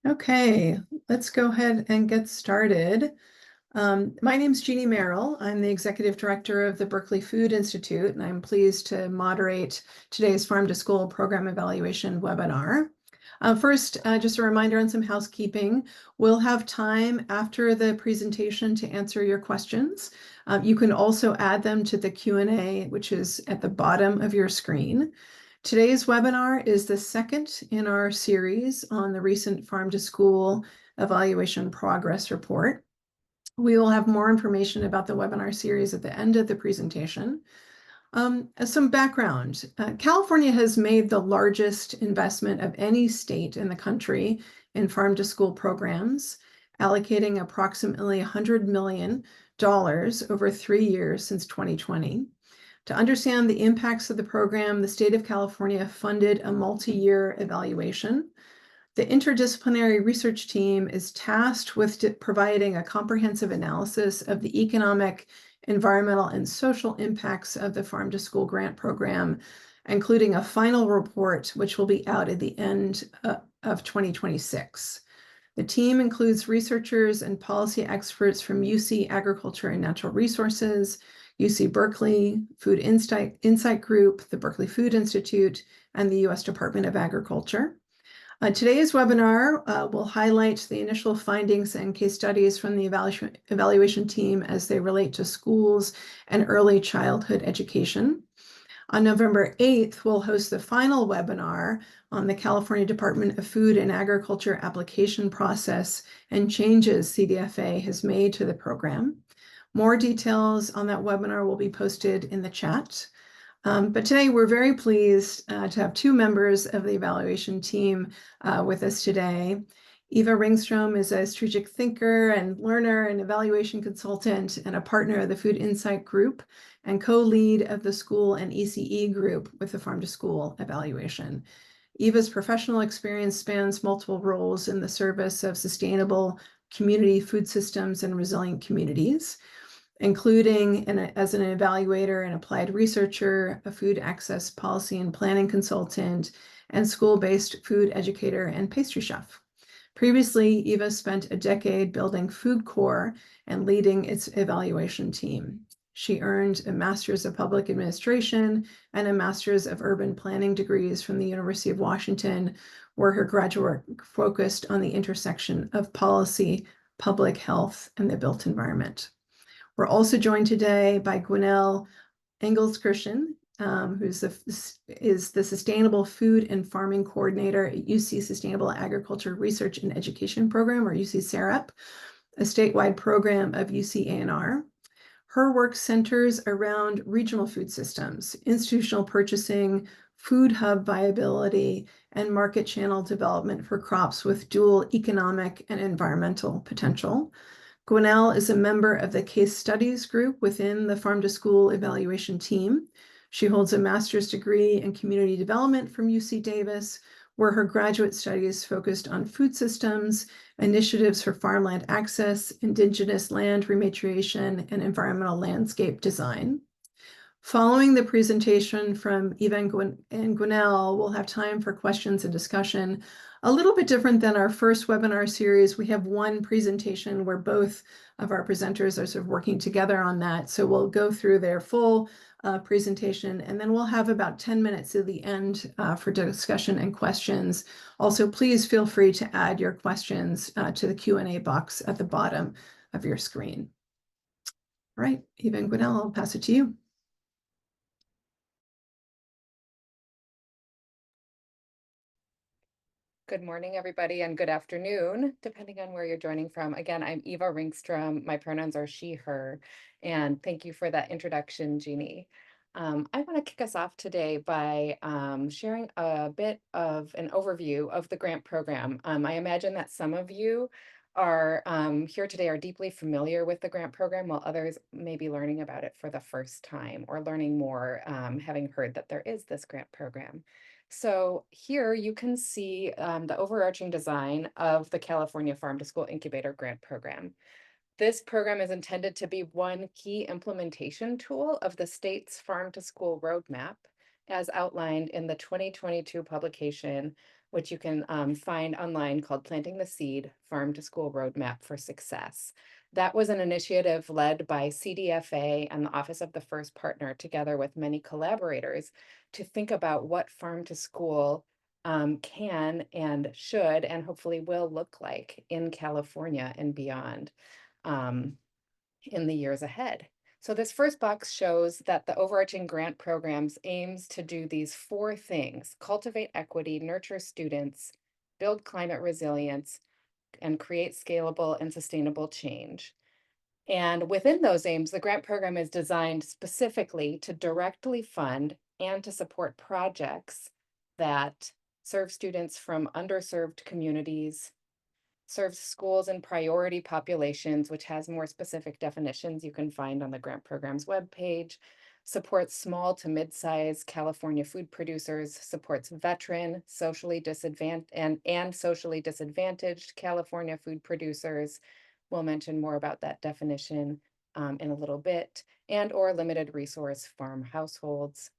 Okay, let's go ahead and get started. My name's Jeannie Merrill. I'm the Executive Director of the Berkeley Food Institute, and I'm pleased to moderate today's Farm to School Program Evaluation webinar. First, just a reminder on some housekeeping. We'll have time after the presentation to answer your questions. You can also add them to the Q&A, which is at the bottom of your screen. Today's webinar is the second in our series on the recent Farm to School Evaluation Progress Report. We will have more information about the webinar series at the end of the presentation. As some background, California has made the largest investment of any state in the country in farm to school programs, allocating approximately $100 million over 3 years since 2020. To understand the impacts of the program, the state of California funded a multi-year evaluation. The interdisciplinary research team is tasked with providing a comprehensive analysis of the economic, environmental, and social impacts of the Farm to School grant program, including a final report, which will be out at the end of 2026. The team includes researchers and policy experts from UC Agriculture and Natural Resources, UC Berkeley, Food Insight Group, the Berkeley Food Institute, and the U.S. Department of Agriculture. Today's webinar will highlight the initial findings and case studies from the evaluation team as they relate to schools and early childhood education. On November 8th, we'll host the final webinar on the California Department of Food and Agriculture application process and changes CDFA has made to the program. More details on that webinar will be posted in the chat. But today we're very pleased to have two members of the evaluation team with us today. Eva Ringstrom is a strategic thinker and learner and evaluation consultant and a partner of the Food Insight Group and co-lead of the school and ECE group with the Farm to School evaluation. Eva's professional experience spans multiple roles in the service of sustainable community food systems and resilient communities, including as an evaluator and applied researcher, a food access policy and planning consultant, and school-based food educator and pastry chef. Previously, Eva spent a decade building Food Corps and leading its evaluation team. She earned a Master's of Public Administration and a Master's of Urban Planning degrees from the University of Washington, where her graduate work focused on the intersection of policy, public health, and the built environment. We're also joined today by Gwinnell Engelskirchen, who is the Sustainable Food and Farming Coordinator at UC Sustainable Agriculture Research and Education Program, or UC SAREP, a statewide program of UC ANR. Her work centers around regional food systems, institutional purchasing, food hub viability, and market channel development for crops with dual economic and environmental potential. Gwinnell is a member of the Case Studies group within the Farm to School evaluation team. She holds a master's degree in community development from UC Davis, where her graduate studies focused on food systems, initiatives for farmland access, indigenous land rematriation, and environmental landscape design. Following the presentation from Eva and Gwinnell, we'll have time for questions and discussion. A little bit different than our first webinar series, we have one presentation where both of our presenters are sort of working together on that. So we'll go through their full presentation, and then we'll have about 10 minutes at the end for discussion and questions. Also, please feel free to add your questions to the Q&A box at the bottom of your screen. All right, Eva and Gwinnell, I'll pass it to you. Good morning, everybody, and good afternoon, depending on where you're joining from. Again, I'm Eva Ringstrom. My pronouns are she, her, and thank you for that introduction, Jeannie. I want to kick us off today by sharing a bit of an overview of the grant program. I imagine that some of you are here today are deeply familiar with the grant program, while others may be learning about it for the first time or learning more, having heard that there is this grant program. So here you can see the overarching design of the California Farm to School Incubator Grant Program. This program is intended to be one key implementation tool of the state's Farm to School Roadmap, as outlined in the 2022 publication, which you can find online, called Planting the Seed: Farm to School Roadmap for Success. That was an initiative led by CDFA and the Office of the First Partner, together with many collaborators, to think about what farm to school can and should and hopefully will look like in California and beyond in the years ahead. So this first box shows that the overarching grant programs aims to do these four things: cultivate equity, nurture students, build climate resilience, and create scalable and sustainable change. And within those aims, the grant program is designed specifically to directly fund and to support projects that serve students from underserved communities, serves schools and priority populations, which has more specific definitions you can find on the grant program's webpage, supports small to mid-sized California food producers, supports veteran, socially disadvantaged and socially disadvantaged California food producers. We'll mention more about that definition in a little bit, and or limited resource farm households,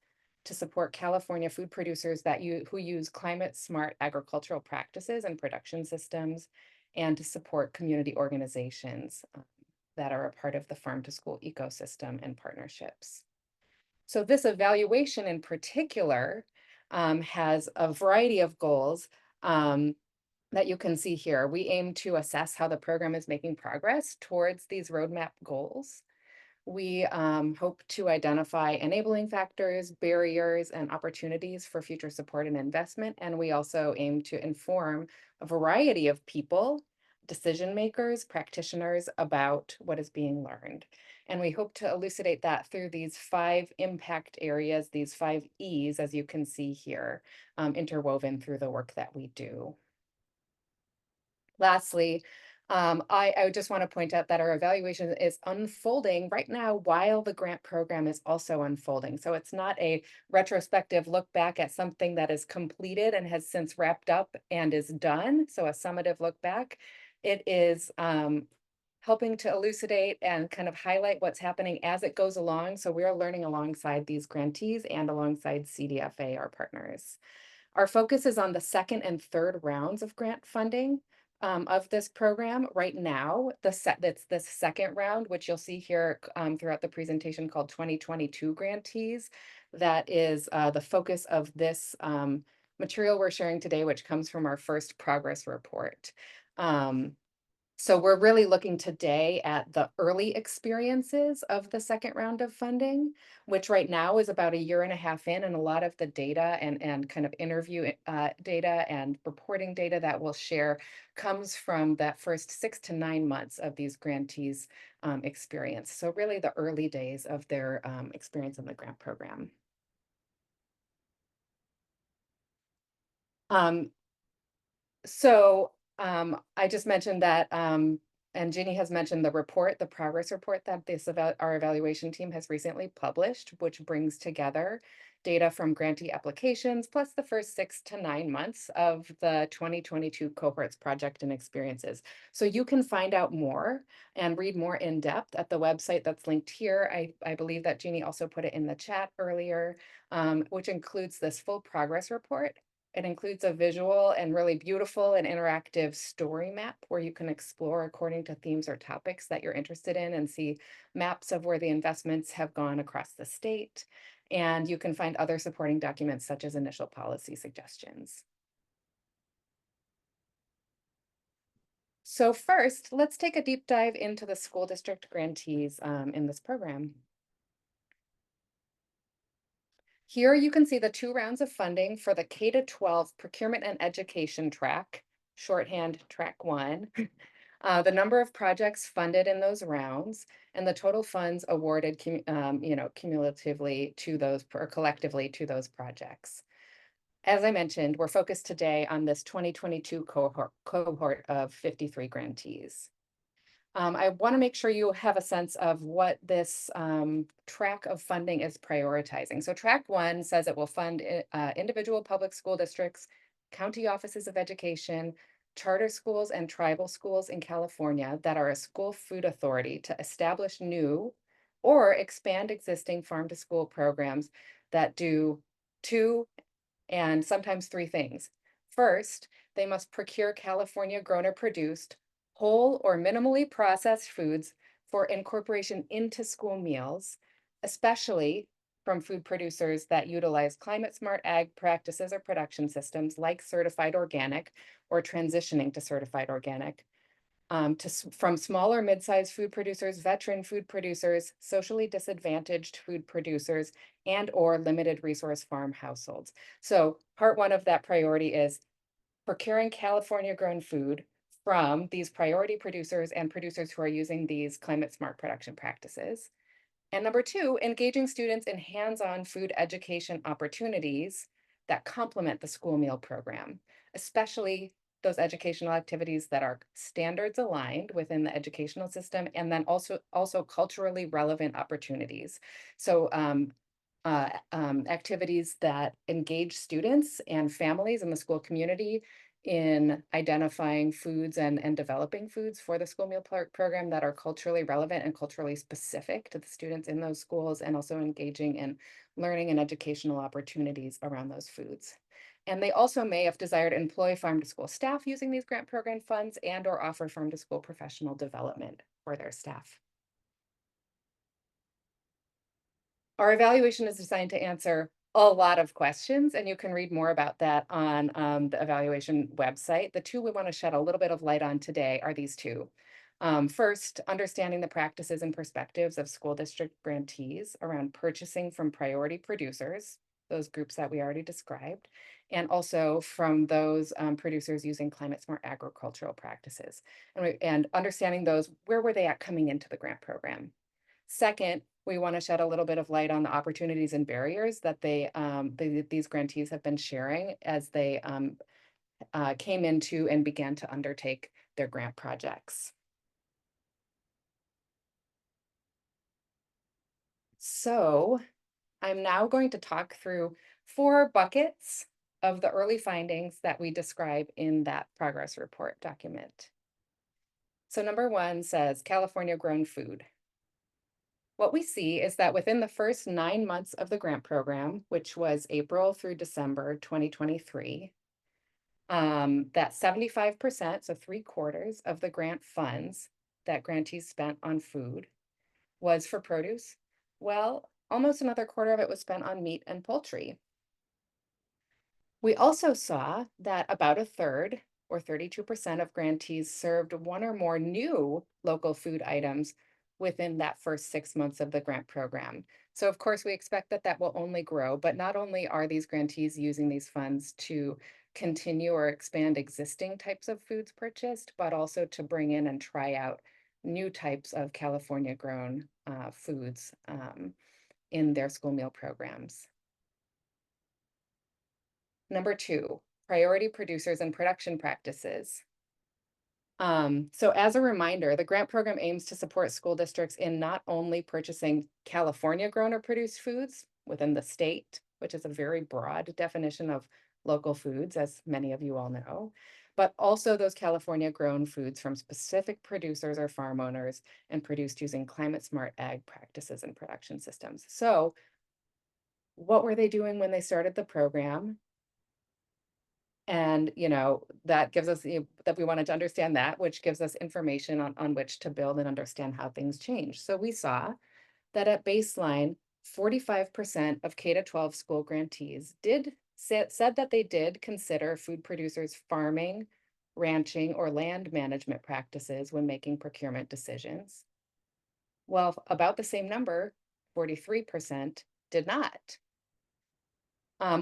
to support California food producers who use climate smart agricultural practices and production systems, and to support community organizations that are a part of the farm to school ecosystem and partnerships. So this evaluation in particular has a variety of goals that you can see here. We aim to assess how the program is making progress towards these roadmap goals. We hope to identify enabling factors, barriers, and opportunities for future support and investment. And we also aim to inform a variety of people, decision makers, practitioners, about what is being learned. And we hope to elucidate that through these 5 impact areas, these 5 E's, as you can see here, interwoven through the work that we do. Lastly, I just want to point out that our evaluation is unfolding right now while the grant program is also unfolding. So it's not a retrospective look back at something that is completed and has since wrapped up and is done. So a summative look back. It is helping to elucidate and kind of highlight what's happening as it goes along. So we are learning alongside these grantees and alongside CDFA, our partners. Our focus is on the second and third rounds of grant funding of this program. Right now, that's this second round, which you'll see here throughout the presentation, called 2022 grantees. That is the focus of this material we're sharing today, which comes from our first progress report. So we're really looking today at the early experiences of the second round of funding, which right now is about 1.5 years in, and a lot of the data and kind of interview data and reporting data that we'll share comes from that first 6 to 9 months of these grantees' experience. So really the early days of their experience in the grant program. I just mentioned that, and Ginny has mentioned the report, the progress report that our evaluation team has recently published, which brings together data from grantee applications, plus the first 6 to 9 months of the 2022 cohorts project and experiences. So you can find out more and read more in depth at the website that's linked here. I believe that Jeannie also put it in the chat earlier, which includes this full progress report. It includes a visual and really beautiful and interactive story map where you can explore according to themes or topics that you're interested in and see maps of where the investments have gone across the state. And you can find other supporting documents such as initial policy suggestions. So first, let's take a deep dive into the school district grantees in this program. Here you can see the 2 rounds of funding for the K-12 procurement and education track, shorthand track 1, the number of projects funded in those rounds, and the total funds awarded cumulatively to those, or collectively to those projects. As I mentioned, we're focused today on this 2022 cohort of 53 grantees. I want to make sure you have a sense of what this track of funding is prioritizing. So track 1 says it will fund individual public school districts, county offices of education, charter schools, and tribal schools in California that are a school food authority to establish new or expand existing farm to school programs that do 2 and sometimes 3 things: First, they must procure California grown or produced whole or minimally processed foods for incorporation into school meals, especially from food producers that utilize climate smart ag practices or production systems like certified organic or transitioning to certified organic. From smaller mid-sized food producers, veteran food producers, socially disadvantaged food producers, and or limited resource farm households. So part one of that priority is procuring California grown food from these priority producers and producers who are using these climate smart production practices. And number two, engaging students in hands-on food education opportunities that complement the school meal program, especially those educational activities that are standards aligned within the educational system, and then also culturally relevant opportunities. So activities that engage students and families in the school community in identifying foods and developing foods for the school meal program that are culturally relevant and culturally specific to the students in those schools, and also engaging in learning and educational opportunities around those foods. And they also may, if desired, employ farm to school staff using these grant program funds and or offer farm to school professional development for their staff. Our evaluation is designed to answer a lot of questions, and you can read more about that on the evaluation website. The two we want to shed a little bit of light on today are these two. First, understanding the practices and perspectives of school district grantees around purchasing from priority producers, those groups that we already described, and also from those producers using climate smart agricultural practices. And understanding those, where were they at coming into the grant program? Second, we want to shed a little bit of light on the opportunities and barriers that these grantees have been sharing as they came into and began to undertake their grant projects. So I'm now going to talk through 4 buckets of the early findings that we describe in that progress report document. So number 1 says California grown food. What we see is that within the first 9 months of the grant program, which was April through December 2023, that 75%, so 3/4 of the grant funds that grantees spent on food was for produce. Well, almost another quarter of it was spent on meat and poultry. We also saw that about a third, or 32% of grantees served one or more new local food items within that first 6 months of the grant program. So of course, we expect that that will only grow, but not only are these grantees using these funds to continue or expand existing types of foods purchased, but also to bring in and try out new types of California grown foods in their school meal programs. Number 2, priority producers and production practices. So as a reminder, the grant program aims to support school districts in not only purchasing California grown or produced foods within the state, which is a very broad definition of local foods, as many of you all know, but also those California grown foods from specific producers or farm owners and produced using climate smart ag practices and production systems. So what were they doing when they started the program? And, that gives us that we wanted to understand that, which gives us information on which to build and understand how things change. So we saw that at baseline, 45% of K-12 school grantees said that they did consider food producers' farming, ranching, or land management practices when making procurement decisions. Well, about the same number, 43%, did not.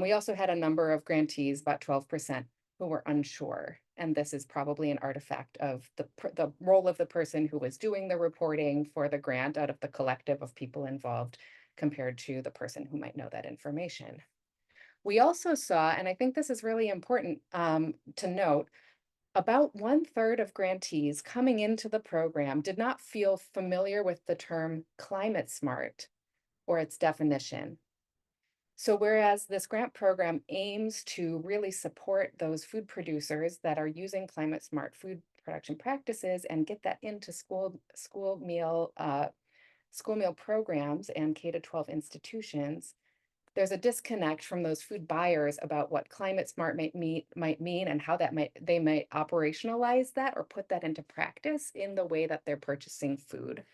We also had a number of grantees, about 12%, who were unsure. And this is probably an artifact of the role of the person who was doing the reporting for the grant out of the collective of people involved compared to the person who might know that information. We also saw, and I think this is really important to note, about 1/3 of grantees coming into the program did not feel familiar with the term climate smart or its definition. So whereas this grant program aims to really support those food producers that are using climate smart food production practices and get that into school meal programs and K-12 institutions, there's a disconnect from those food buyers about what climate smart might mean and how they might operationalize that or put that into practice in the way that they're purchasing food.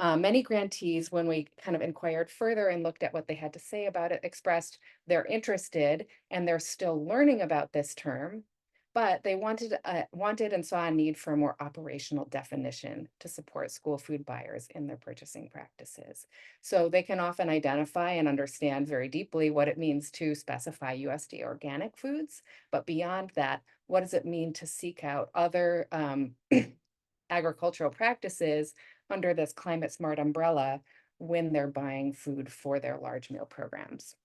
Many grantees, when we kind of inquired further and looked at what they had to say about it, expressed they're interested and they're still learning about this term, but they wanted and saw a need for a more operational definition to support school food buyers in their purchasing practices. So they can often identify and understand very deeply what it means to specify USDA organic foods, but beyond that, what does it mean to seek out other agricultural practices under this climate smart umbrella when they're buying food for their large meal programs.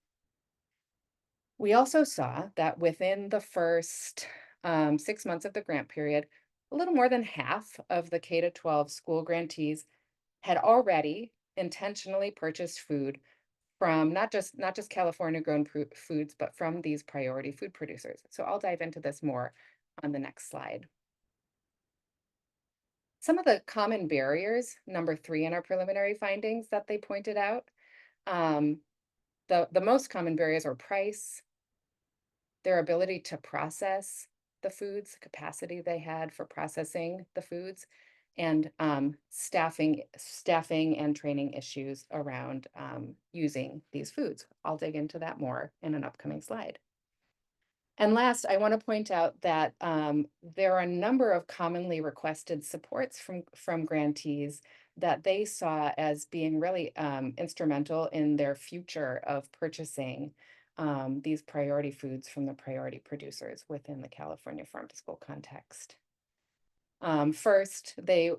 We also saw that within the first 6 months of the grant period, a little more than half of the K to 12 school grantees had already intentionally purchased food from not just California grown foods, but from these priority food producers. So I'll dive into this more on the next slide. Some of the common barriers, number 3 in our preliminary findings that they pointed out, um, the most common barriers are price, their ability to process the foods, capacity they had for processing the foods, and staffing and training issues around using these foods. I'll dig into that more in an upcoming slide. And last, I want to point out that there are a number of commonly requested supports from grantees that they saw as being really instrumental in their future of purchasing these priority foods from the priority producers within the California Farm to School context. First, they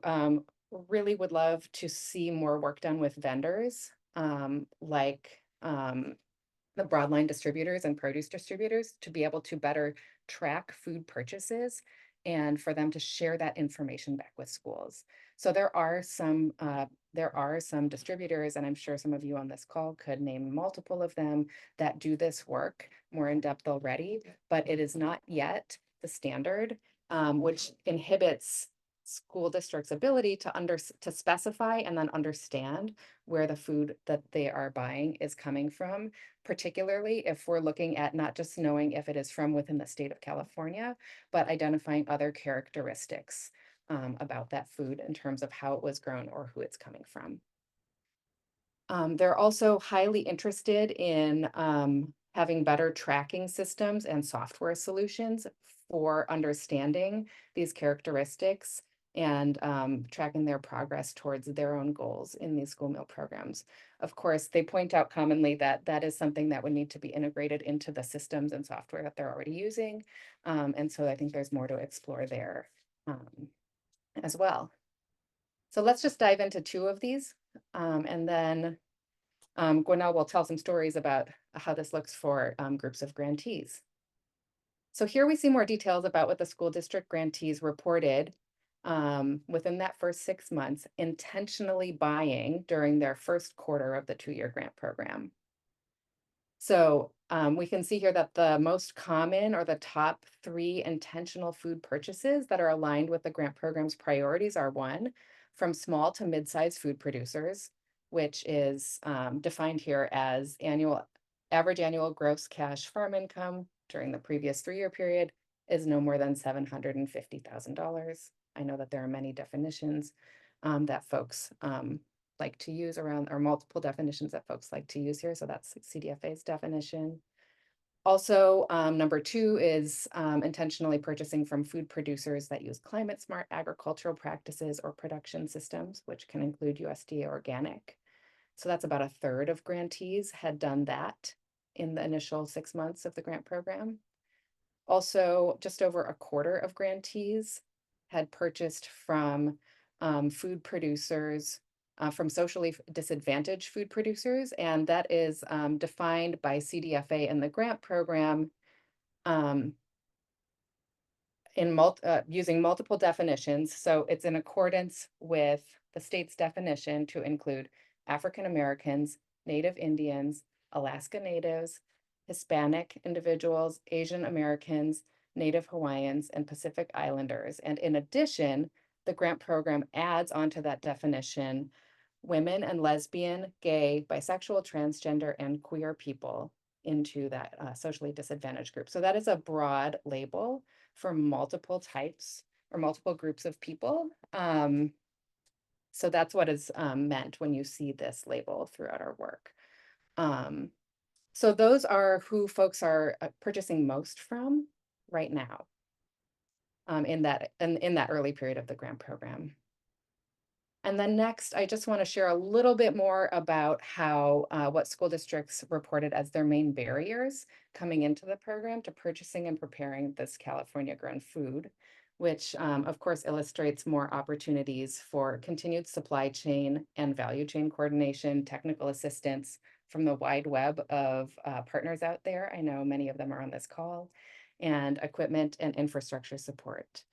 really would love to see more work done with vendors like the broadline distributors and produce distributors to be able to better track food purchases and for them to share that information back with schools. So there are some distributors, and I'm sure some of you on this call could name multiple of them that do this work more in depth already, but it is not yet the standard, which inhibits school districts' ability to specify and then understand where the food that they are buying is coming from, particularly if we're looking at not just knowing if it is from within the state of California, but identifying other characteristics about that food in terms of how it was grown or who it's coming from. They're also highly interested in having better tracking systems and software solutions for understanding these characteristics and tracking their progress towards their own goals in these school meal programs. Of course, they point out commonly that that is something that would need to be integrated into the systems and software that they're already using. And so I think there's more to explore there as well. So let's just dive into 2 of these. And then Gwinnell will tell some stories about how this looks for groups of grantees. So here we see more details about what the school district grantees reported within that first 6 months, intentionally buying during their first quarter of the 2-year grant program. So we can see here that the most common or the top 3 intentional food purchases that are aligned with the grant program's priorities are 1, from small to mid-sized food producers, which is defined here as average annual gross cash farm income during the previous 3-year period is no more than $750,000. I know that there are many definitions that folks like to use around, or multiple definitions that folks like to use here. So that's CDFA's definition. Also, number 2 is intentionally purchasing from food producers that use climate smart agricultural practices or production systems, which can include USDA organic. So that's about 1/3 of grantees had done that in the initial 6 months of the grant program. Also, just over 1/4 of grantees had purchased from food producers, from socially disadvantaged food producers, and that is defined by CDFA in the grant program using multiple definitions. So it's in accordance with the state's definition to include African Americans, Native Indians, Alaska Natives, Hispanic individuals, Asian Americans, Native Hawaiians, and Pacific Islanders. And in addition, the grant program adds onto that definition women and lesbian, gay, bisexual, transgender, and queer people into that socially disadvantaged group. So that is a broad label for multiple types or multiple groups of people. So that's what is meant when you see this label throughout our work. So those are who folks are purchasing most from right now in that early period of the grant program. And then next, I just want to share a little bit more about how what school districts reported as their main barriers coming into the program to purchasing and preparing this California grown food, which of course illustrates more opportunities for continued supply chain and value chain coordination, technical assistance from the wide web of partners out there. I know many of them are on this call, and equipment and infrastructure support.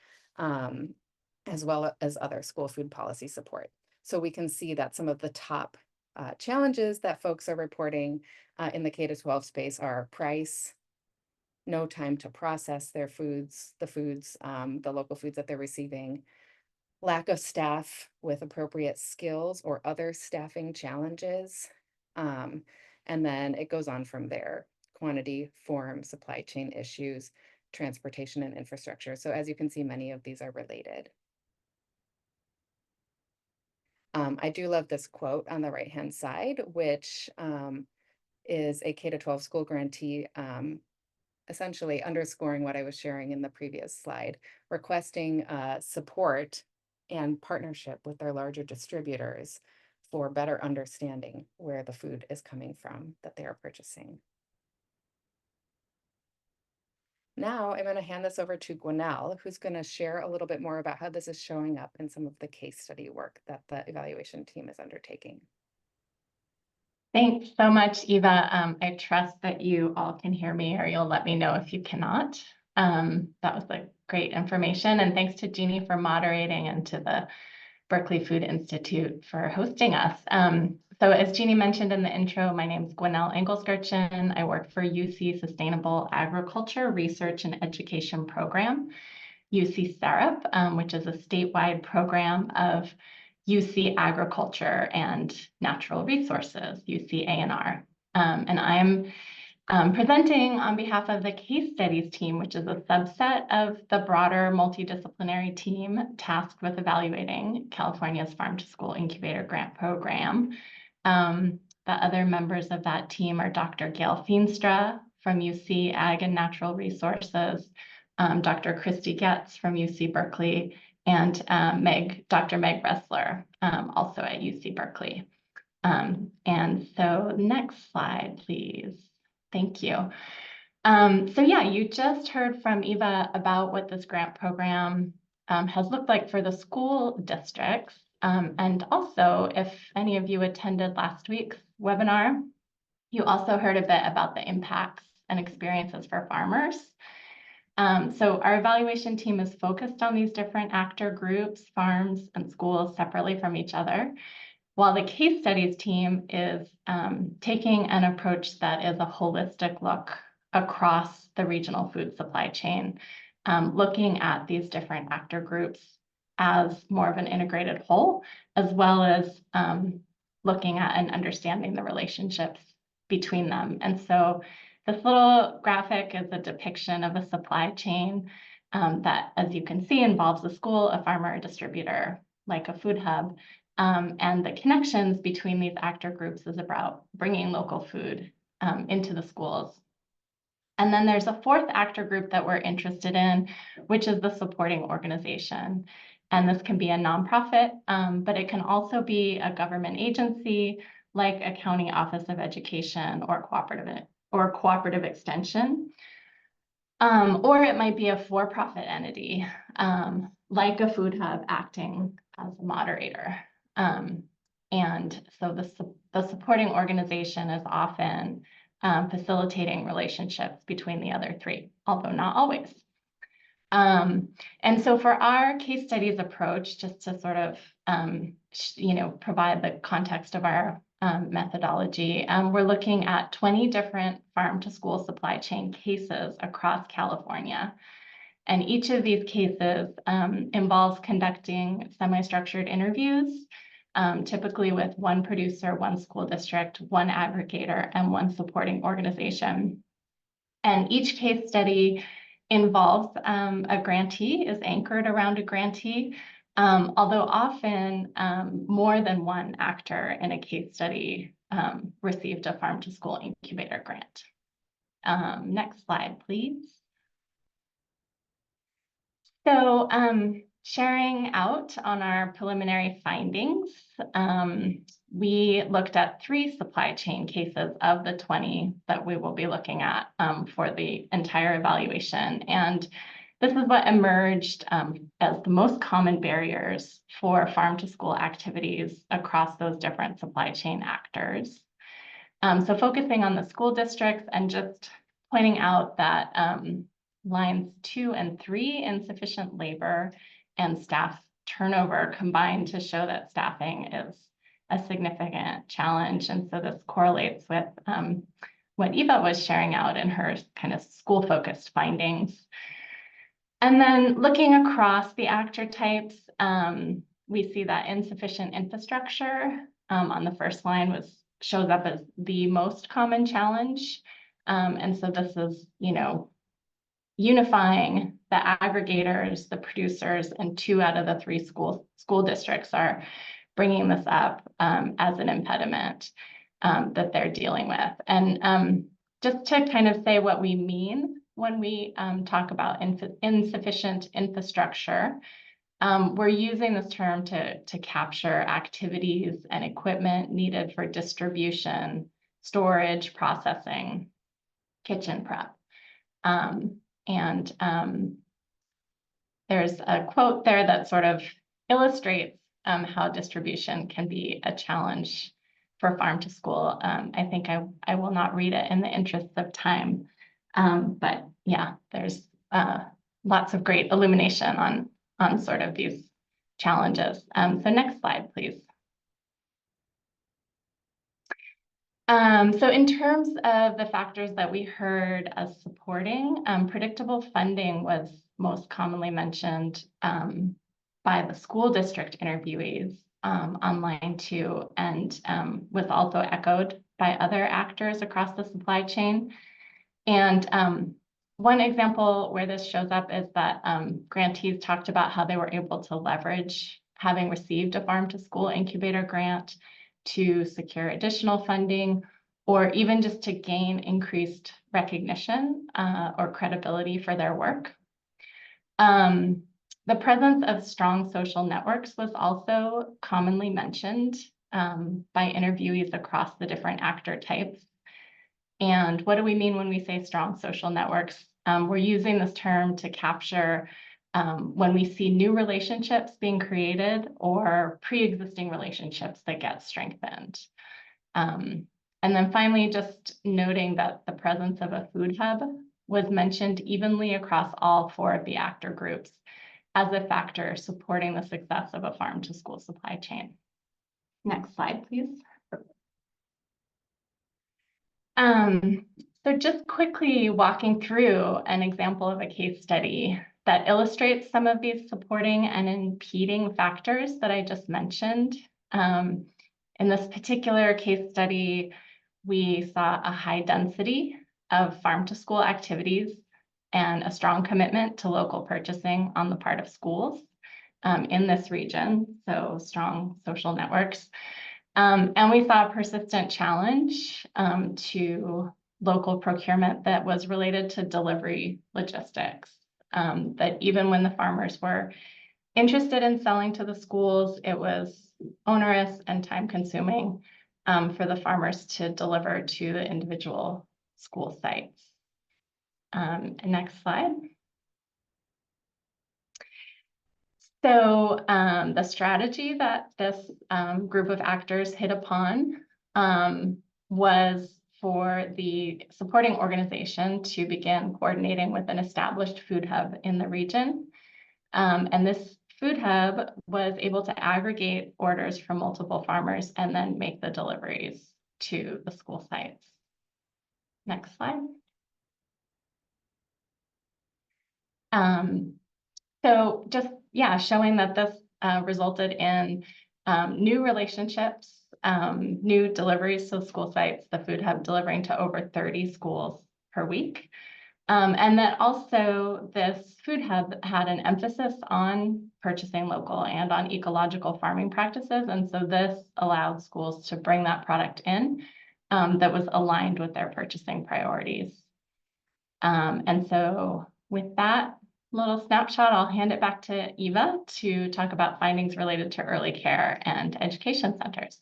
As well as other school food policy support. So we can see that some of the top challenges that folks are reporting in the K-12 space are price, no time to process their foods, the local foods that they're receiving, lack of staff with appropriate skills or other staffing challenges. And then it goes on from there: quantity, form, supply chain issues, transportation, and infrastructure. So as you can see, many of these are related. I do love this quote on the right-hand side, which is a K-12 school grantee, essentially underscoring what I was sharing in the previous slide, requesting support and partnership with their larger distributors for better understanding where the food is coming from that they are purchasing. Now I'm going to hand this over to Gwinnell, who's going to share a little bit more about how this is showing up in some of the case study work that the evaluation team is undertaking. Thanks so much, Eva. I trust that you all can hear me, or you'll let me know if you cannot. That was like great information. And thanks to Jeannie for moderating, and to the Berkeley Food Institute for hosting us. So as Jeannie mentioned in the intro, my name is Gwinnell Engelskirchen. I work for UC Sustainable Agriculture Research and Education Program, UC SARUP, which is a statewide program of UC Agriculture and Natural Resources, UC A&R. And I'm presenting on behalf of the case studies team, which is a subset of the broader multidisciplinary team tasked with evaluating California's Farm to School Incubator Grant Program. The other members of that team are Dr. Gail Feenstra from UC Ag and Natural Resources, Dr. Christy Getz from UC Berkeley, and Dr. Meg Ressler, also at UC Berkeley. And so next slide, please. Thank you. So yeah, you just heard from Eva about what this grant program has looked like for the school districts. And also, if any of you attended last week's webinar, you also heard a bit about the impacts and experiences for farmers. So our evaluation team is focused on these different actor groups, farms, and schools separately from each other, while the case studies team is taking an approach that is a holistic look across the regional food supply chain, looking at these different actor groups as more of an integrated whole, as well as looking at and understanding the relationships between them. And so this little graphic is a depiction of a supply chain that, as you can see, involves a school, a farmer, a distributor, like a food hub. And the connections between these actor groups is about bringing local food into the schools. And then there's a fourth actor group that we're interested in, which is the supporting organization. And this can be a nonprofit, but it can also be a government agency like a county office of education or cooperative extension. Or it might be a for-profit entity, like a food hub acting as a moderator. And so the supporting organization is often facilitating relationships between the other three, although not always. And so for our case studies approach, just to sort of provide the context of our methodology, we're looking at 20 different farm to school supply chain cases across California. And each of these cases involves conducting semi-structured interviews typically with one producer, one school district, one aggregator, and one supporting organization. And each case study involves a grantee, is anchored around a grantee, although often more than one actor in a case study received a Farm to School Incubator grant. Next slide, please. So sharing out on our preliminary findings, we looked at 3 supply chain cases of the 20 that we will be looking at for the entire evaluation. And this is what emerged as the most common barriers for farm to school activities across those different supply chain actors. So focusing on the school districts and just pointing out that lines 2 and 3, insufficient labor and staff turnover, combined to show that staffing is a significant challenge. And so this correlates with what Eva was sharing out in her kind of school-focused findings. And then looking across the actor types, we see that insufficient infrastructure on the first line shows up as the most common challenge. And so this is, unifying the aggregators, the producers, and 2 out of the 3 school districts are bringing this up as an impediment that they're dealing with. And just to kind of say what we mean when we talk about insufficient infrastructure, we're using this term to capture activities and equipment needed for distribution, storage, processing, kitchen prep. There's a quote there that sort of illustrates how distribution can be a challenge for farm to school. I think I will not read it in the interest of time, but yeah, there's lots of great illumination on sort of these challenges. So next slide, please. So in terms of the factors that we heard as supporting, predictable funding was most commonly mentioned by the school district interviewees on line 2, and was also echoed by other actors across the supply chain. And one example where this shows up is that grantees talked about how they were able to leverage having received a Farm to School Incubator grant to secure additional funding, or even just to gain increased recognition or credibility for their work. The presence of strong social networks was also commonly mentioned by interviewees across the different actor types. And what do we mean when we say strong social networks? We're using this term to capture when we see new relationships being created or pre-existing relationships that get strengthened. And then finally, just noting that the presence of a food hub was mentioned evenly across all 4 of the actor groups as a factor supporting the success of a farm to school supply chain. Next slide, please. So just quickly walking through an example of a case study that illustrates some of these supporting and impeding factors that I just mentioned. In this particular case study, we saw a high density of farm to school activities and a strong commitment to local purchasing on the part of schools in this region, so strong social networks. And we saw a persistent challenge to local procurement that was related to delivery logistics, that even when the farmers were interested in selling to the schools, it was onerous and time consuming for the farmers to deliver to the individual school sites. Next slide. So the strategy that this group of actors hit upon was for the supporting organization to begin coordinating with an established food hub in the region. And this food hub was able to aggregate orders from multiple farmers and then make the deliveries to the school sites. Next slide. So just, yeah, showing that this resulted in new relationships, new deliveries, so school sites, the Food Hub delivering to over 30 schools per week. And that also this Food Hub had an emphasis on purchasing local and on ecological farming practices. And so this allowed schools to bring that product in that was aligned with their purchasing priorities. And so with that little snapshot, I'll hand it back to Eva to talk about findings related to early care and education centers.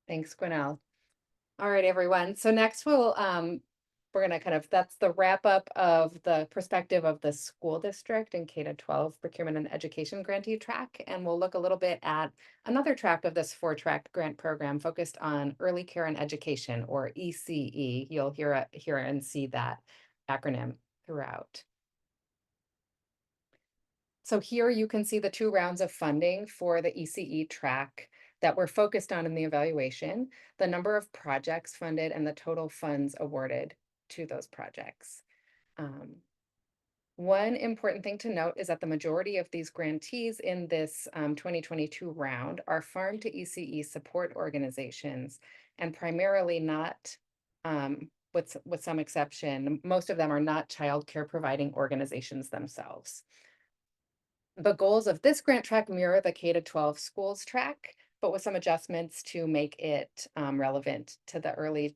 Thanks, Gwenelle. All right, everyone. So next we're gonna that's the wrap up of the perspective of the school district and K-12 procurement and education grantee track. And we'll look a little bit at another track of this 4-track grant program focused on early care and education, or ECE. You'll hear and see that acronym throughout. So here you can see the 2 rounds of funding for the ECE track that we're focused on in the evaluation, the number of projects funded, and the total funds awarded to those projects. One important thing to note is that the majority of these grantees in this 2022 round are farm to ECE support organizations, and primarily not, with some exception, most of them are not childcare providing organizations themselves. The goals of this grant track mirror the K-12 schools track, but with some adjustments to make it relevant to the early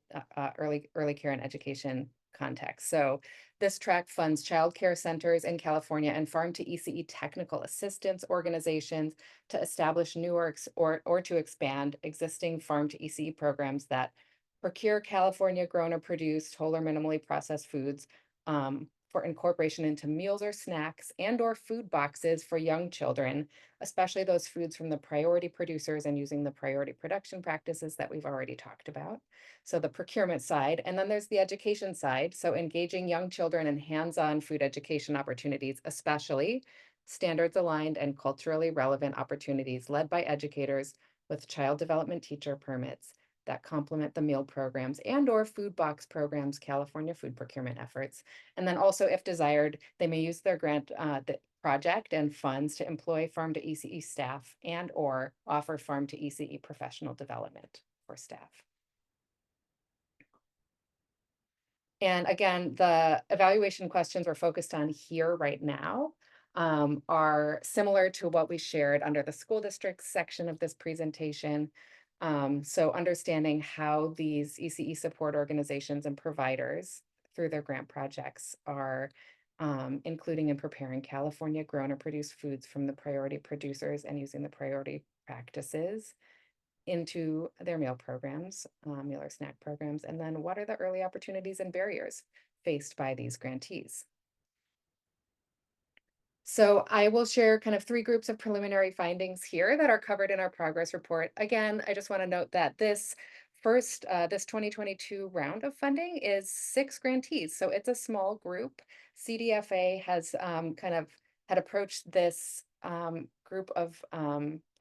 care and education context. So this track funds child care centers in California and farm to ECE technical assistance organizations to establish new or to expand existing farm to ECE programs that procure California grown or produced whole or minimally processed foods for incorporation into meals or snacks and/or food boxes for young children, especially those foods from the priority producers and using the priority production practices that we've already talked about. So the procurement side, and then there's the education side. So engaging young children in hands-on food education opportunities, especially standards aligned and culturally relevant opportunities led by educators with child development teacher permits that complement the meal programs and/or food box programs, California food procurement efforts. And then also, if desired, they may use their grant the project and funds to employ farm to ECE staff and/or offer farm to ECE professional development for staff. And again, the evaluation questions we're focused on here right now are similar to what we shared under the school district section of this presentation. So understanding how these ECE support organizations and providers through their grant projects are including and preparing California grown or produced foods from the priority producers and using the priority practices into their meal programs, meal or snack programs, and then what are the early opportunities and barriers faced by these grantees? So I will share kind of 3 groups of preliminary findings here that are covered in our progress report. Again, I just want to note that this 2022 round of funding is 6 grantees, so it's a small group. CDFA has had approached this group of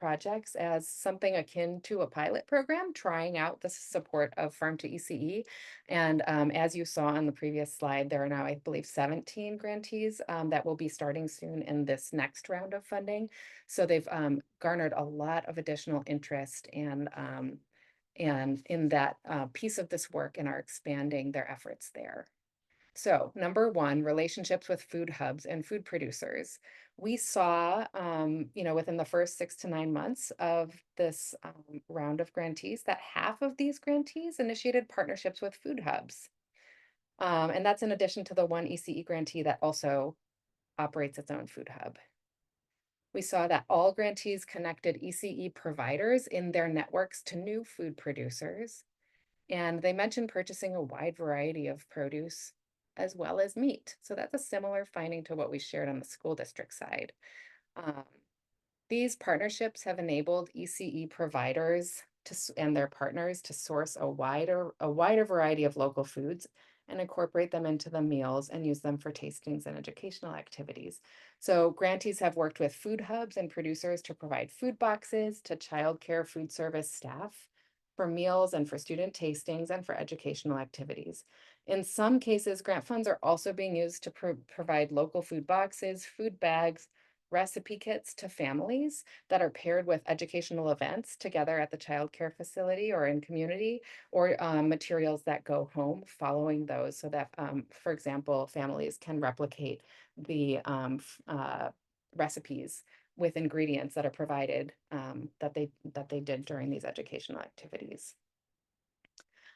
projects as something akin to a pilot program, trying out the support of Farm to ECE. And as you saw on the previous slide, there are now, I believe, 17 grantees that will be starting soon in this next round of funding. So they've garnered a lot of additional interest and in that piece of this work and are expanding their efforts there. So number 1, relationships with food hubs and food producers. We saw, within the first 6 to 9 months of this round of grantees, that half of these grantees initiated partnerships with food hubs. And that's in addition to the 1 ECE grantee that also operates its own food hub. We saw that all grantees connected ECE providers in their networks to new food producers. And they mentioned purchasing a wide variety of produce as well as meat. So that's a similar finding to what we shared on the school district side. These partnerships have enabled ECE providers and their partners to source a wider variety of local foods and incorporate them into the meals and use them for tastings and educational activities. So grantees have worked with food hubs and producers to provide food boxes to childcare food service staff for meals and for student tastings and for educational activities. In some cases, grant funds are also being used to provide local food boxes, food bags, recipe kits to families that are paired with educational events together at the child care facility or in community, or materials that go home following those so that, for example, families can replicate the recipes with ingredients that are provided that they did during these educational activities.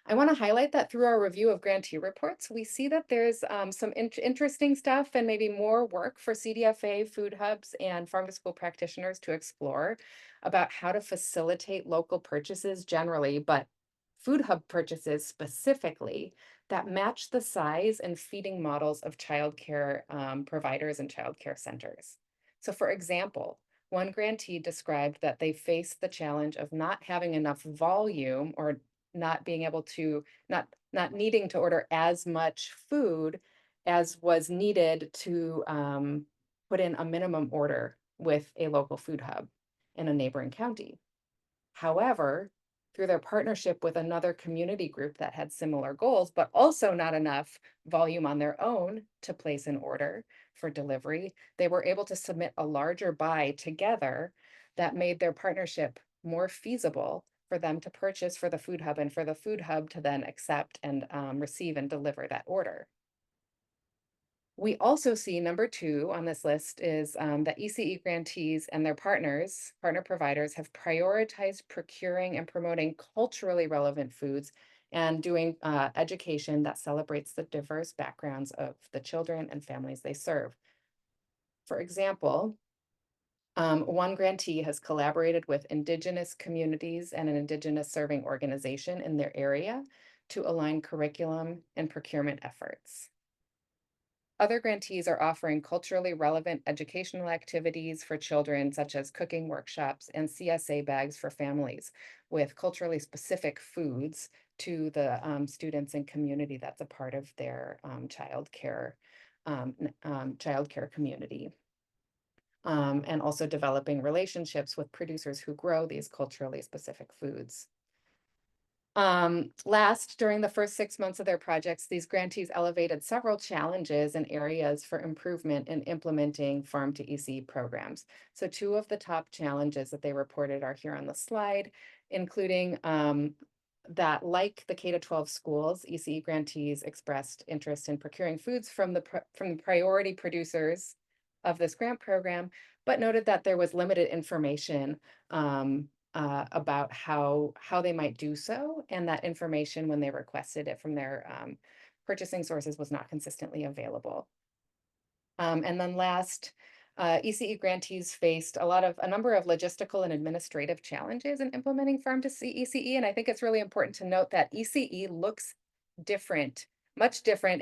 I want to highlight that through our review of grantee reports, we see that there's some interesting stuff and maybe more work for CDFA, food hubs, and farm to school practitioners to explore about how to facilitate local purchases generally, but food hub purchases specifically that match the size and feeding models of childcare providers and childcare centers. So for example, one grantee described that they faced the challenge of not having enough volume or not being able to, not needing to order as much food as was needed to put in a minimum order with a local food hub in a neighboring county. However, through their partnership with another community group that had similar goals, but also not enough volume on their own to place an order for delivery, they were able to submit a larger buy together that made their partnership more feasible for them to purchase for the food hub and for the food hub to then accept and receive and deliver that order. We also see number 2 on this list is that ECE grantees and their partner providers have prioritized procuring and promoting culturally relevant foods and doing education that celebrates the diverse backgrounds of the children and families they serve. For example, one grantee has collaborated with Indigenous communities and an Indigenous serving organization in their area to align curriculum and procurement efforts. Other grantees are offering culturally relevant educational activities for children, such as cooking workshops and CSA bags for families with culturally specific foods to the students and community that's a part of their childcare community. And also developing relationships with producers who grow these culturally specific foods. Last, during the first 6 months of their projects, these grantees elevated several challenges and areas for improvement in implementing farm to ECE programs. So 2 of the top challenges that they reported are here on the slide, including that, like the K-12 schools, ECE grantees expressed interest in procuring foods from the priority producers of this grant program, but noted that there was limited information about how they might do so, and that information, when they requested it from their purchasing sources, was not consistently available. And then last, ECE grantees faced a number of logistical and administrative challenges in implementing farm to ECE, and I think it's really important to note that ECE looks different, much different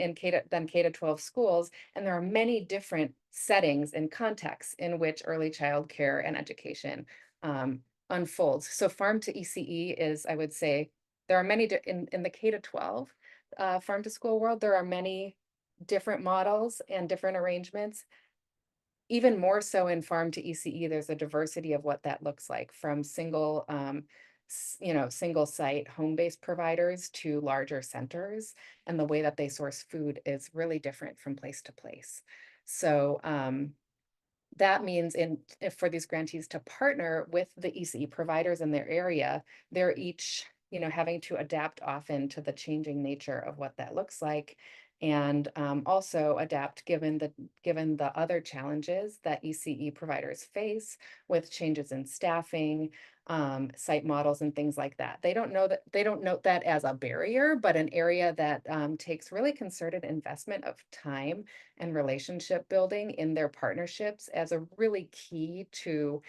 than K-12 schools, and there are many different settings and contexts in which early child care and education unfolds. So farm to ECE is, I would say, there are many in the K-12 farm to school world, there are many different models and different arrangements. Even more so in farm to ECE, there's a diversity of what that looks like, from single site home-based providers to larger centers, and the way that they source food is really different from place to place. So that means for these grantees to partner with the ECE providers in their area, they're each having to adapt often to the changing nature of what that looks like, and also adapt given the other challenges that ECE providers face with changes in staffing, site models, and things like that. They don't note that as a barrier, but an area that takes really concerted investment of time and relationship building in their partnerships as a really key to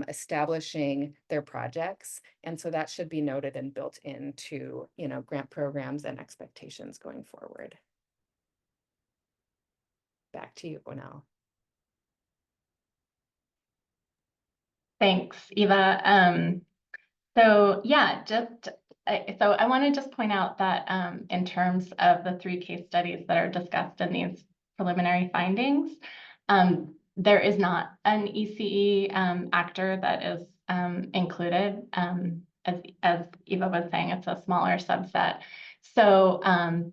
establishing their projects. And so that should be noted and built into grant programs and expectations going forward. Back to you, Gwenelle. Thanks, Eva. So yeah, so I want to just point out that in terms of the 3 case studies that are discussed in these preliminary findings, there is not an ECE actor that is included. As Eva was saying, it's a smaller subset. So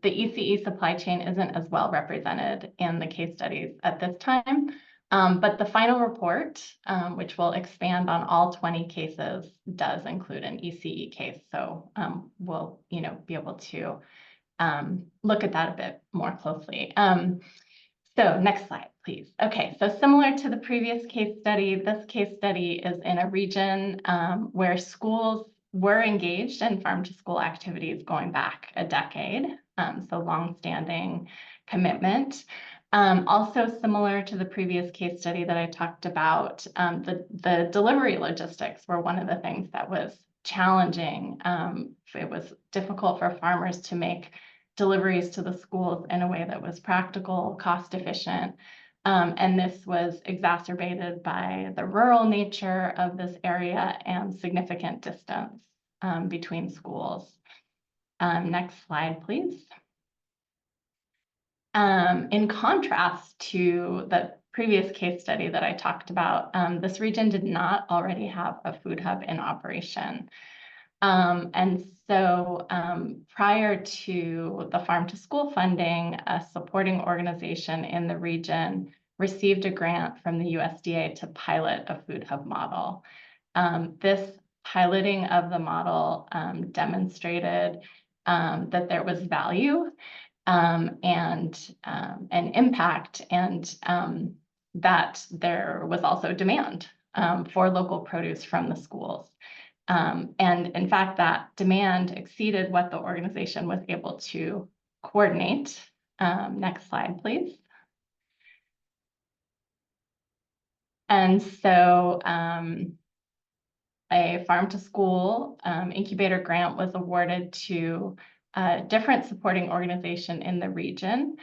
the ECE supply chain isn't as well represented in the case studies at this time. But the final report, which will expand on all 20 cases, does include an ECE case. So we'll, be able to look at that a bit more closely. So next slide, please. Okay, so similar to the previous case study, this case study is in a region where schools were engaged in farm-to-school activities going back a decade, so long-standing commitment. Also similar to the previous case study that I talked about, the delivery logistics were one of the things that was challenging. It was difficult for farmers to make deliveries to the schools in a way that was practical, cost efficient. And this was exacerbated by the rural nature of this area and significant distance between schools. Next slide, please. In contrast to the previous case study that I talked about, this region did not already have a food hub in operation. And so prior to the farm to school funding, a supporting organization in the region received a grant from the USDA to pilot a food hub model. This piloting of the model demonstrated that there was value and an impact, and that there was also demand for local produce from the schools. And in fact, that demand exceeded what the organization was able to coordinate. Next slide, please. And so a farm to school incubator grant was awarded to a different supporting organization in the region,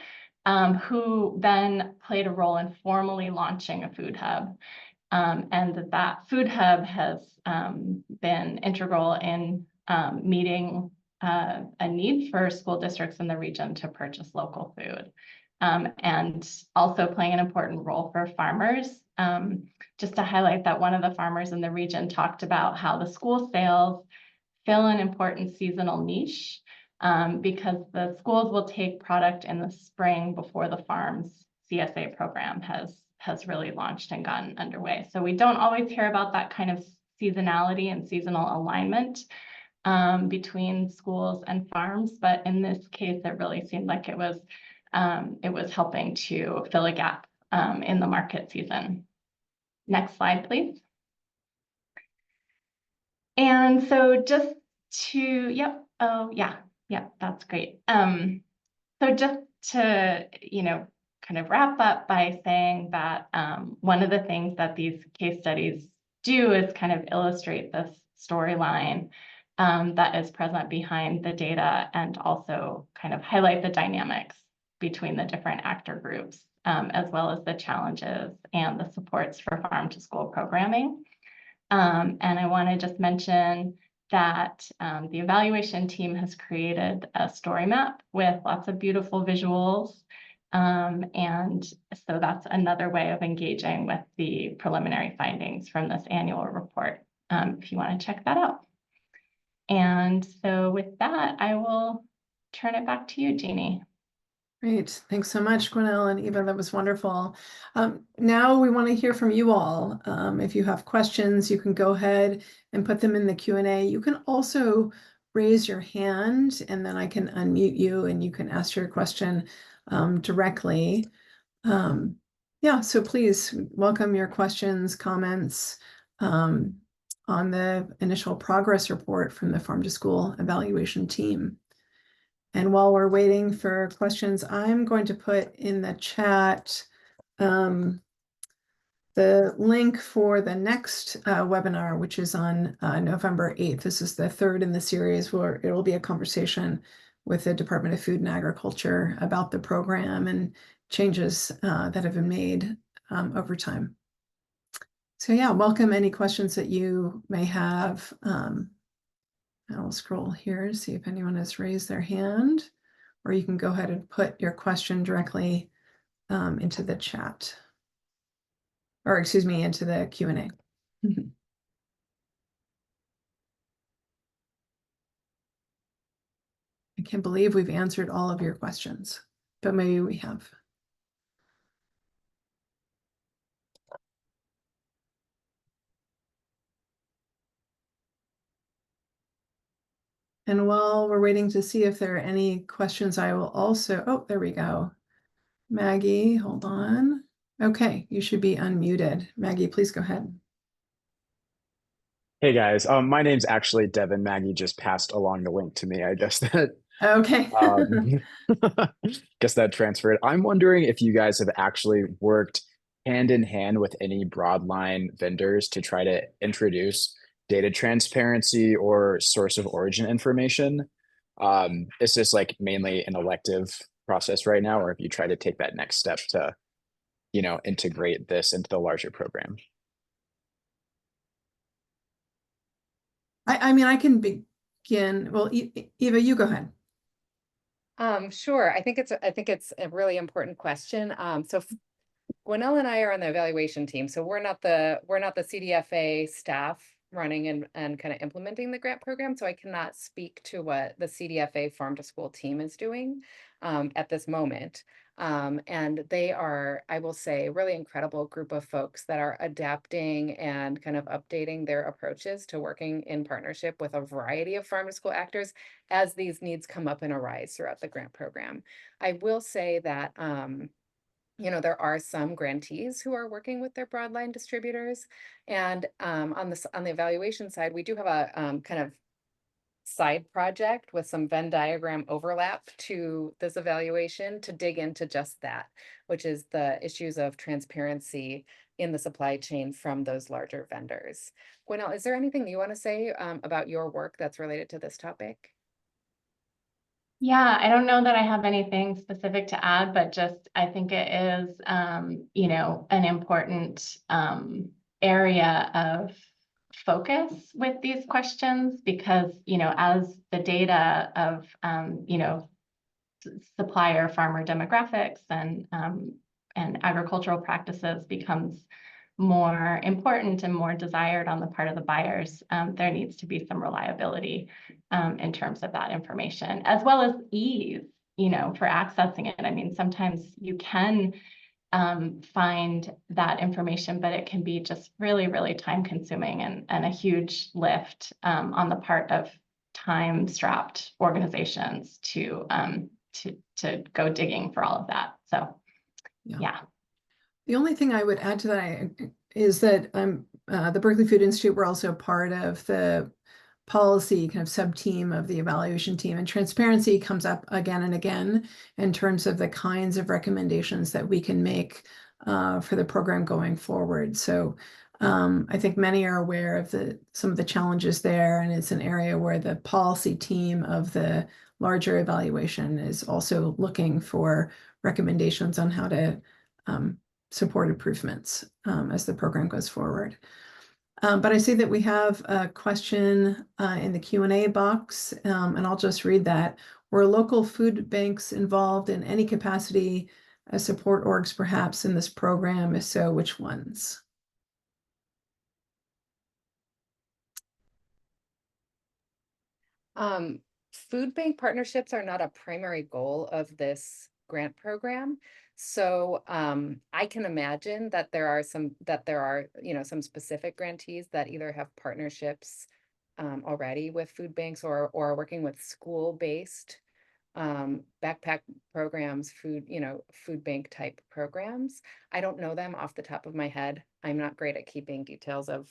who then played a role in formally launching a food hub. And that food hub has been integral in meeting a need for school districts in the region to purchase local food, and also playing an important role for farmers. Just to highlight that one of the farmers in the region talked about how the school sales fill an important seasonal niche, because the schools will take product in the spring before the farm's CSA program has really launched and gotten underway. So we don't always hear about that kind of seasonality and seasonal alignment between schools and farms, but in this case, it really seemed like it was helping to fill a gap in the market season. Next slide, please. And so just to, that's great. So just to, kind of wrap up by saying that one of the things that these case studies do is kind of illustrate this storyline that is present behind the data, and also kind of highlight the dynamics between the different actor groups, as well as the challenges and the supports for farm to school programming. And I want to just mention that the evaluation team has created a story map with lots of beautiful visuals. And so that's another way of engaging with the preliminary findings from this annual report, if you want to check that out. And so with that, I will turn it back to you, Jeannie. Great. Thanks so much, Gwenelle and Eva. That was wonderful. Now we want to hear from you all. If you have questions, you can go ahead and put them in the Q&A. You can also raise your hand, and then I can unmute you and you can ask your question directly. So please welcome your questions, comments on the initial progress report from the Farm to School evaluation team. And while we're waiting for questions, I'm going to put in the chat the link for the next webinar, which is on November 8th. This is the third in the series, where it will be a conversation with the Department of Food and Agriculture about the program and changes that have been made over time. So yeah, welcome any questions that you may have. I'll scroll here to see if anyone has raised their hand, or you can go ahead and put your question directly into the chat, or excuse me, into the Q&A. I can't believe we've answered all of your questions, but maybe we have. And while we're waiting to see if there are any questions, I will also, oh, there we go. Maggie, hold on. Okay, you should be unmuted. Maggie, please go ahead. Hey guys, my name's actually Devin. Maggie just passed along the link to me. I guess that Okay. um, guess that transferred. I'm wondering if you guys have actually worked hand in hand with any broadline vendors to try to introduce data transparency or source of origin information. Is this like mainly an elective process right now, or have you tried to take that next step to, integrate this into the larger program? I mean, I can begin. Well, Eva, you go ahead. Sure. I think it's a really important question. So Gwinnell and I are on the evaluation team, so we're not the CDFA staff running and kind of implementing the grant program. So I cannot speak to what the CDFA Farm to School team is doing at this moment. And they are, I will say, a really incredible group of folks that are adapting and kind of updating their approaches to working in partnership with a variety of farm to school actors as these needs come up and arise throughout the grant program. I will say that there are some grantees who are working with their broadline distributors. And on the evaluation side, we do have a kind of side project with some Venn diagram overlap to this evaluation to dig into just that, which is the issues of transparency in the supply chain from those larger vendors. Gwinnell, is there anything you want to say about your work that's related to this topic? Yeah, I don't know that I have anything specific to add, but just I think it is, an important area of focus with these questions because, as the data of, supplier farmer demographics and agricultural practices becomes more important and more desired on the part of the buyers, there needs to be some reliability in terms of that information, as well as ease, for accessing it. I mean, sometimes you can find that information, but it can be just really, really time consuming and a huge lift on the part of time-strapped organizations to go digging for all of that. So, yeah. The only thing I would add to that is that the Berkeley Food Institute, we're also part of the policy kind of sub-team of the evaluation team, and transparency comes up again and again in terms of the kinds of recommendations that we can make for the program going forward. So I think many are aware of some of the challenges there, and it's an area where the policy team of the larger evaluation is also looking for recommendations on how to support improvements as the program goes forward. But I see that we have a question in the Q&A box, and I'll just read that. Were local food banks involved in any capacity as support orgs perhaps in this program? If so, which ones? Food bank partnerships are not a primary goal of this grant program. So I can imagine that there are some specific grantees that either have partnerships already with food banks or are working with school-based backpack programs, food bank type programs. I don't know them off the top of my head. I'm not great at keeping details of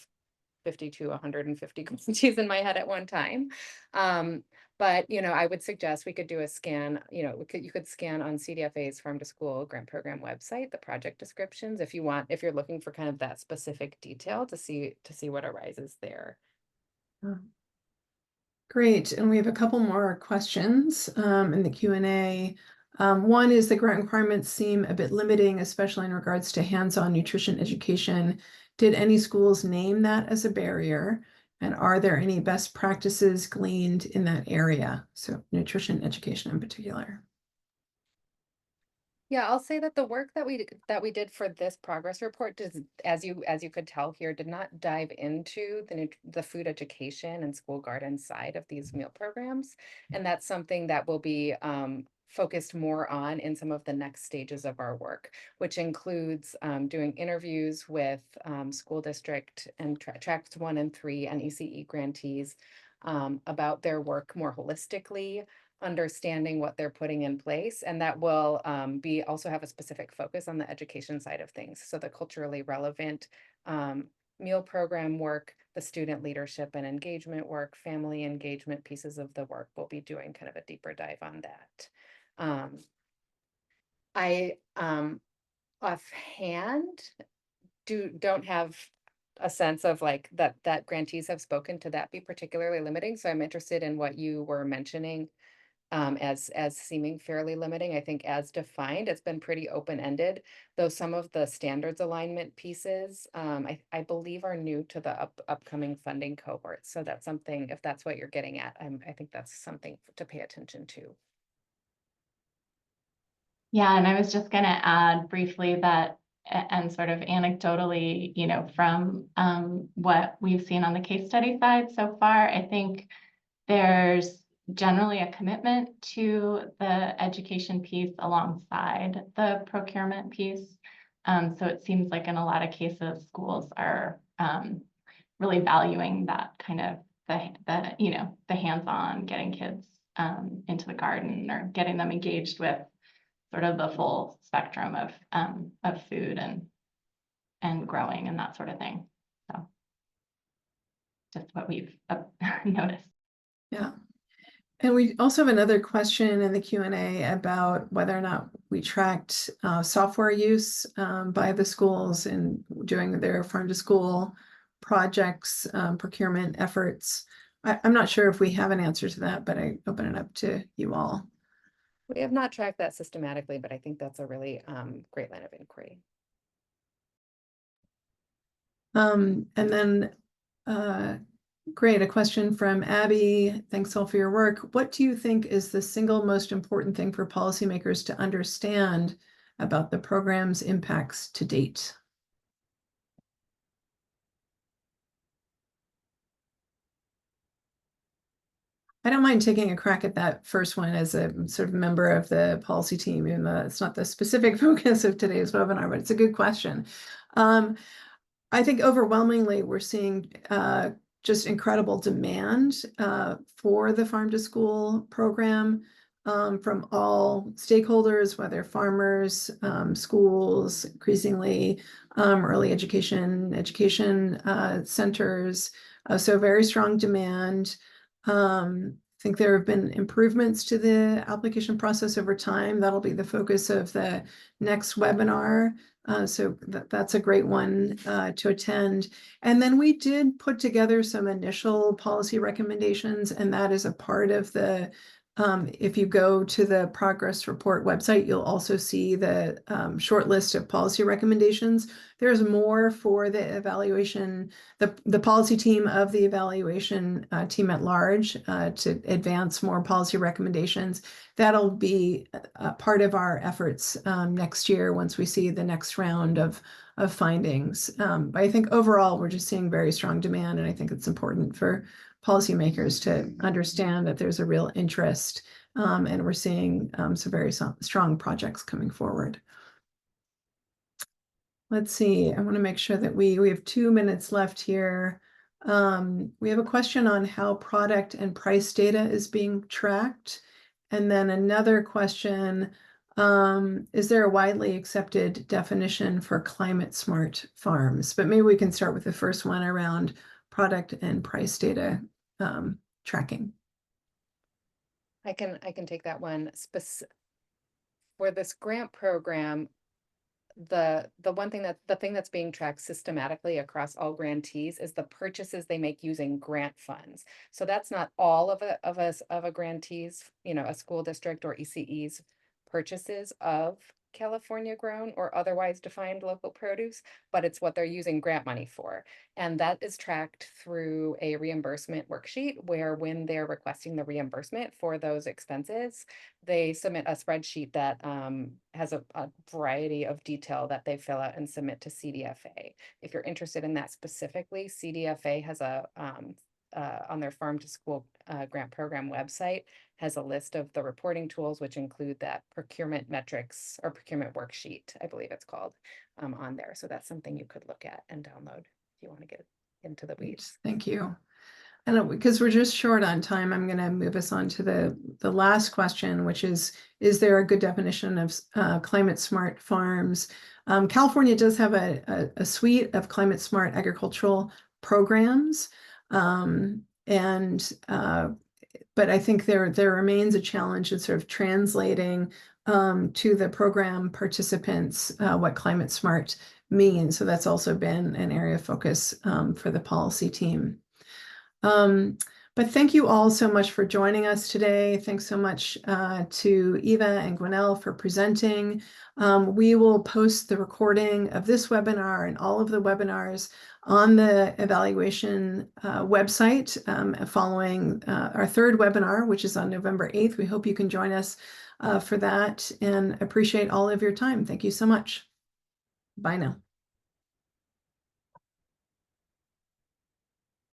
50 to 150 grantees in my head at one time. But I would suggest we could do a scan. You could scan on CDFA's Farm to School Grant Program website the project descriptions if you're looking for kind of that specific detail to see what arises there. Great, and we have a couple more questions in the Q&A. One is the grant requirements seem a bit limiting, especially in regards to hands-on nutrition education. Did any schools name that as a barrier? And are there any best practices gleaned in that area? So nutrition education in particular. Yeah, I'll say that the work that we did for this progress report does, as you could tell here, did not dive into the food education and school garden side of these meal programs, and that's something that will be focused more on in some of the next stages of our work, which includes doing interviews with school district and tracks 1 and 3 and ECE grantees, about their work more holistically, understanding what they're putting in place, and that will be also have a specific focus on the education side of things. So the culturally relevant meal program work, the student leadership and engagement work, family engagement pieces of the work, we'll be doing kind of a deeper dive on that. I offhand don't have a sense of like that grantees have spoken to that be particularly limiting. So I'm interested in what you were mentioning as seeming fairly limiting. I think as defined, it's been pretty open-ended, though some of the standards alignment pieces, I believe are new to the upcoming funding cohort. So that's something, if that's what you're getting at, I think that's something to pay attention to. Yeah, and I was just going to add briefly that, and sort of anecdotally, you know, from what we've seen on the case study side so far, I think there's generally a commitment to the education piece alongside the procurement piece. So it seems like in a lot of cases, schools are really valuing that kind of the you know, the hands-on, getting kids into the garden or getting them engaged with sort of the full spectrum of food and growing and that sort of thing. So just what we've noticed. Yeah. And we also have another question in the Q&A about whether or not we tracked software use by the schools in doing their farm to school projects, procurement efforts. I'm not sure if we have an answer to that, but I open it up to you all. We have not tracked that systematically, but I think that's a really great line of inquiry. And then great, a question from Abby. Thanks all for your work. What do you think is the single most important thing for policymakers to understand about the program's impacts to date? I don't mind taking a crack at that first one as a sort of member of the policy team, even though it's not the specific focus of today's webinar, but it's a good question. I think overwhelmingly we're seeing just incredible demand for the farm to school program from all stakeholders, whether farmers, schools, increasingly early education centers. So very strong demand. I think there have been improvements to the application process over time. That'll be the focus of the next webinar. So that's a great one to attend. And then we did put together some initial policy recommendations, and that is a part of the, if you go to the progress report website, you'll also see the short list of policy recommendations. There's more for the evaluation, the policy team of the evaluation team at large to advance more policy recommendations. That'll be a part of our efforts next year once we see the next round of findings. But I think overall, we're just seeing very strong demand, and I think it's important for policymakers to understand that there's a real interest, and we're seeing some very strong projects coming forward. Let's see, I want to make sure that we have 2 minutes left here. We have a question on how product and price data is being tracked. And then another question, is there a widely accepted definition for climate smart farms? But maybe we can start with the first one around product and price data tracking. I can take that one. For this grant program, the thing that's being tracked systematically across all grantees is the purchases they make using grant funds. So that's not all of a grantee's, you know, a school district or ECE's purchases of California grown or otherwise defined local produce, but it's what they're using grant money for. And that is tracked through a reimbursement worksheet where when they're requesting the reimbursement for those expenses, they submit a spreadsheet that has a variety of detail that they fill out and submit to CDFA. If you're interested in that specifically, CDFA has a on their farm to school grant program website has a list of the reporting tools, which include that procurement metrics or procurement worksheet, I believe it's called, on there. So that's something you could look at and download if you want to get into the weeds. Thank you. And because we're just short on time, I'm going to move us on to the last question, which is there a good definition of climate smart farms? California does have a suite of climate smart agricultural programs. But I think there remains a challenge in sort of translating to the program participants what climate smart means. So that's also been an area of focus for the policy team. But thank you all so much for joining us today. Thanks so much to Eva and Gwenelle for presenting. We will post the recording of this webinar and all of the webinars on the evaluation website following our third webinar, which is on November 8th. We hope you can join us for that and appreciate all of your time. Thank you so much. Bye now.